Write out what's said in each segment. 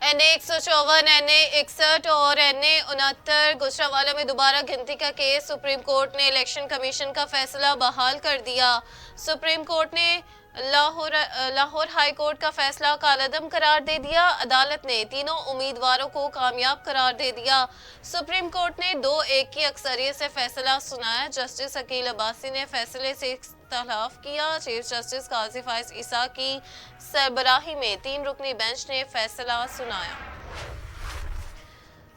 NA 154, NA 61 और NA 69 Gujranwala में दोबारा गिनती का केस। सुप्रीम कोर्ट ने इलेक्शन कमीशन का फैसला बहाल कर दिया। सुप्रीम कोर्ट ने लाहौर हाई कोर्ट का फैसला कालअदम करार दे दिया। अदालत ने तीनों उम्मीदवारों को कामयाब करार दे दिया। सुप्रीम कोर्ट ने 2-1 की अक्सरियत से फैसला सुनाया। जस्टिस अकील अब्बासी ने फैसले से इख्तलाफ किया। चीफ जस्टिस काजी फाइज ईसा की सरबराही में 3 रुकनी बेंच ने फैसला सुनाया।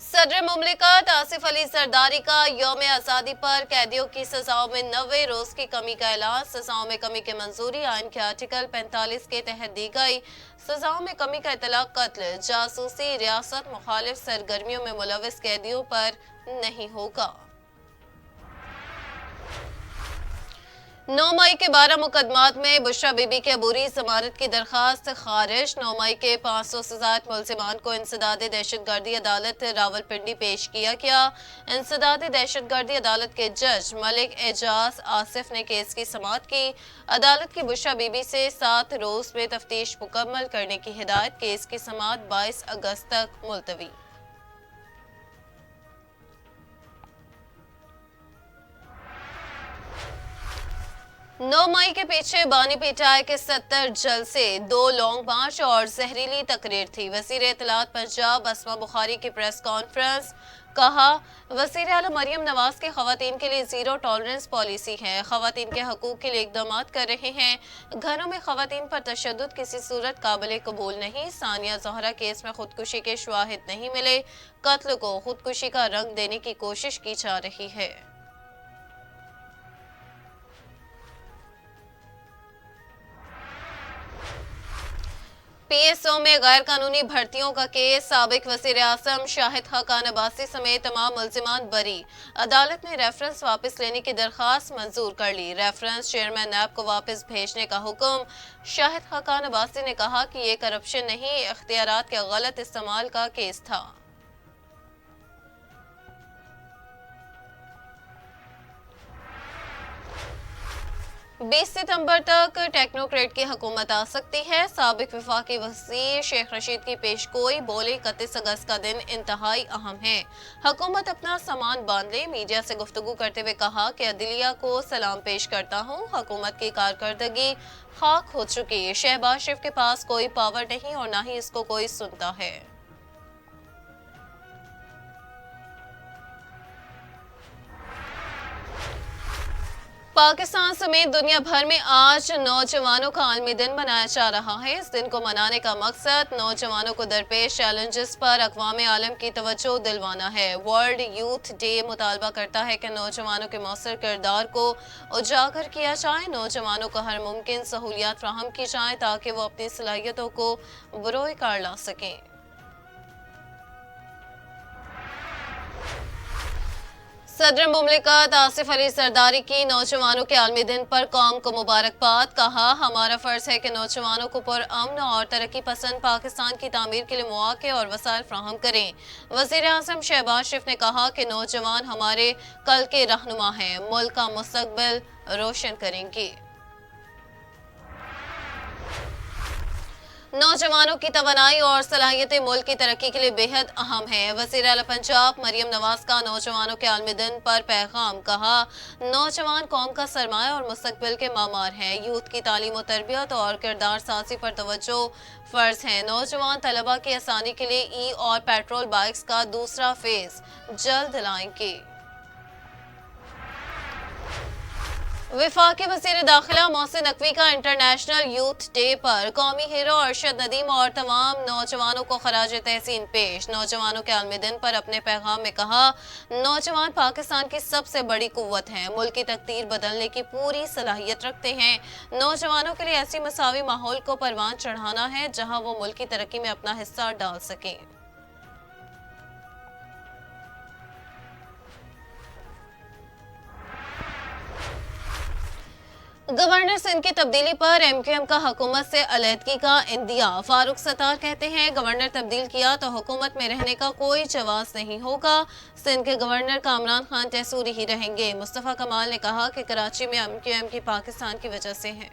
सदर मुमलिकत आसिफ अली जरदारी का यौम आज़ादी पर कैदियों की सजाओं में 90 रोज की कमी का ऐलान। सजाओं में कमी की मंजूरी आइन के आर्टिकल 45 के तहत दी गई। सजाओं में कमी का इतलाक कत्ल, जासूसी, रियासत मुखालिफ सरगर्मियों में मुलविस कैदियों पर नहीं होगा। 9 मई के 12 मुकदमात में बुशरा बीबी की अबूरी जमानत की दरखास्त खारिज। 9 मई के 500 से ज्यादा मुल्जिमान को इंसदाद दहशतगर्दी अदालत रावलपिंडी पेश किया गया। इंसदाद दहशतगर्दी अदालत के जज मलिक एजाज आसिफ ने केस की समाअत की। अदालत की बुशरा बीबी से 7 रोज में तफ्तीश मुकम्मल करने की हिदायत। केस की समाअत 22 अगस्त तक मुलतवी। 9 मई के पीछे बानी पिटाई के 70 जलसे, 2 लॉन्ग मार्च और जहरीली तकरीर थी। वज़ीर इत्तलात पंजाब अस्मा बुखारी की प्रेस कॉन्फ्रेंस। कहा, वज़ीर आला मरियम नवाज की खवातीन के लिए जीरो टॉलरेंस पॉलिसी है। खवातीन के हकूक के लिए इकदाम कर रहे हैं। घरों में खवातीन पर तशद्दुद किसी सूरत काबिल कबूल नहीं। सानिया ज़ोहरा केस में खुदकुशी के शवाहिद नहीं मिले। कत्ल को खुदकुशी का रंग देने की कोशिश की जा रही है। PSO में गैर कानूनी भर्तियों का केस। साबिक वज़ीर आज़म शाहिद खाकान अब्बासी समेत तमाम मुल्जिमान बरी। अदालत ने रेफरेंस वापस लेने की दरखास्त मंजूर कर ली। रेफरेंस चेयरमैन नैब को वापस भेजने का हुक्म। शाहिद खाकान अब्बासी ने कहा कि ये करप्शन नहीं, इख्तियारात के गलत इस्तेमाल का केस था। 20 सितंबर तक टेक्नोक्रेट की हुकूमत आ सकती है। साबिक वफाकी वज़ीर शेख रशीद की पेशगोई। बोले, 31 अगस्त का दिन इंतहाई अहम है, हुकूमत अपना सामान बांध ले। मीडिया से गुफ्तगू करते हुए कहा कि अदलिया को सलाम पेश करता हूँ। हुकूमत की कारकर्दगी खाक हो चुकी। शहबाज शरीफ के पास कोई पावर नहीं और ना ही इसको कोई सुनता है। पाकिस्तान समेत दुनिया भर में आज नौजवानों का आलमी दिन मनाया जा रहा है। इस दिन को मनाने का मकसद नौजवानों को दरपेश चैलेंजेस पर अक़वाम आलम की तवज्जो दिलवाना है। वर्ल्ड यूथ डे मुतालबा करता है कि नौजवानों के मौसर किरदार को उजागर किया जाए। नौजवानों को हर मुमकिन सहूलियात फ्राहम की जाए ताकि वो अपनी सलाहियतों को बरोए कार ला सकें। सदर मुमलिकत आसिफ अली जरदारी की नौजवानों के आलमी दिन पर कौम को मुबारकबाद। कहा, हमारा फर्ज है कि नौजवानों को पुरअमन और तरक्की पसंद पाकिस्तान की तामीर के लिए मौके और वसाइल फ्राहम करें। वज़ीर आज़म शहबाज शरीफ ने कहा कि नौजवान हमारे कल के रहनुमा हैं, मुल्क का मुस्तकबिल रोशन करेंगे। नौजवानों की तवानाई और सलाहियतें मुल्क की तरक्की के लिए बेहद अहम है। वज़ीर आला पंजाब मरियम नवाज का नौजवानों के आलमी दिन पर पैगाम। कहा, नौजवान कौम का सरमाया और मुस्तकबिल के मामार हैं। यूथ की तालीम और तरबियत और किरदार साजी पर तवज्जो फर्ज है। नौजवान तलबा की आसानी के लिए ई और पेट्रोल बाइक्स का दूसरा फेज जल्द लाएंगे। वफाकी वज़ीर दाखिला मोहसिन नकवी का इंटरनेशनल यूथ डे पर कौमी हीरो अरशद नदीम और तमाम नौजवानों को खराज तहसीन पेश। नौजवानों के आलमी दिन पर अपने पैगाम में कहा, नौजवान पाकिस्तान की सबसे बड़ी कुव्वत हैं, मुल्क की तकदीर बदलने की पूरी सलाहियत रखते हैं। नौजवानों के लिए ऐसी मसावी माहौल को परवान चढ़ाना है जहाँ वो मुल्क की तरक्की में अपना हिस्सा डाल सकें। गवर्नर सिंध की तब्दीली पर MQM का हुकूमत से अलहदगी का इंदिया। फारूक सत्तार कहते हैं, गवर्नर तब्दील किया तो हुकूमत में रहने का कोई जवाब नहीं होगा। सिंध के गवर्नर कामरान खान तहसूरी ही रहेंगे। मुस्तफ़ा कमाल ने कहा कि कराची में MQM की पाकिस्तान की वजह से है।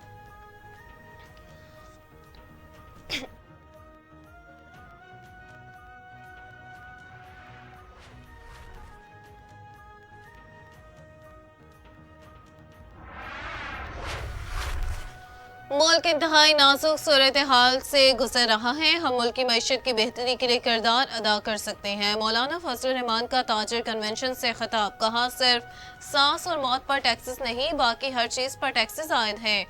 मुल्क इंतहाई नाजुक सूरत हाल से गुजर रहा है। हम मुल्क की मईशत की बेहतरी के लिए किरदार अदा कर सकते हैं। मौलाना फजलुर रहमान का ताजर कन्वेंशन से खिताब। कहा, सिर्फ सांस और मौत पर टैक्सेस नहीं, बाकी हर चीज़ पर टैक्सेस आयद हैं।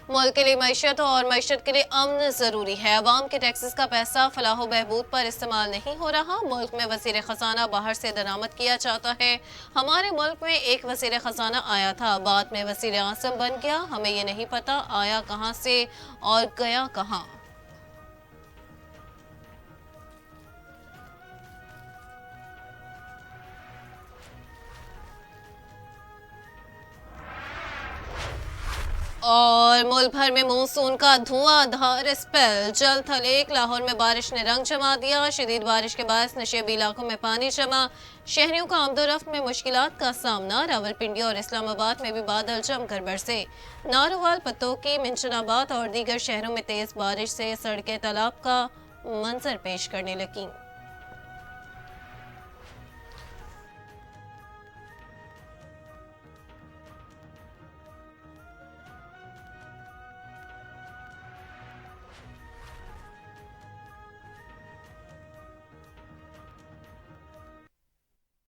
मुल्क के लिए मईशत और मईशत के लिए अमन ज़रूरी है। अवाम के टैक्सेस का पैसा फलाह बहबूद पर इस्तेमाल नहीं हो रहा। मुल्क में वज़ीर ख़जाना बाहर से दरामद किया जाता है। हमारे मुल्क में एक वज़ीर ख़जाना आया था, बाद में वज़ीर आज़म बन गया। हमें ये नहीं पता आया कहाँ से और गया कहाँ। और मुल्क भर में मानसून का धुआंधार स्पेल। जल थल एक। लाहौर में बारिश ने रंग जमा दिया। शदीद बारिश के बायस नशेबी इलाकों में पानी जमा। शहरियों का आमदोरफ्त में मुश्किलात का सामना। रावलपिंडी और इस्लामाबाद में भी बादल जमकर बरसे। नारोवाल, पतोकी, मिंशनाबाद और दीगर शहरों में तेज बारिश से सड़कें तालाब का मंजर पेश करने लगी।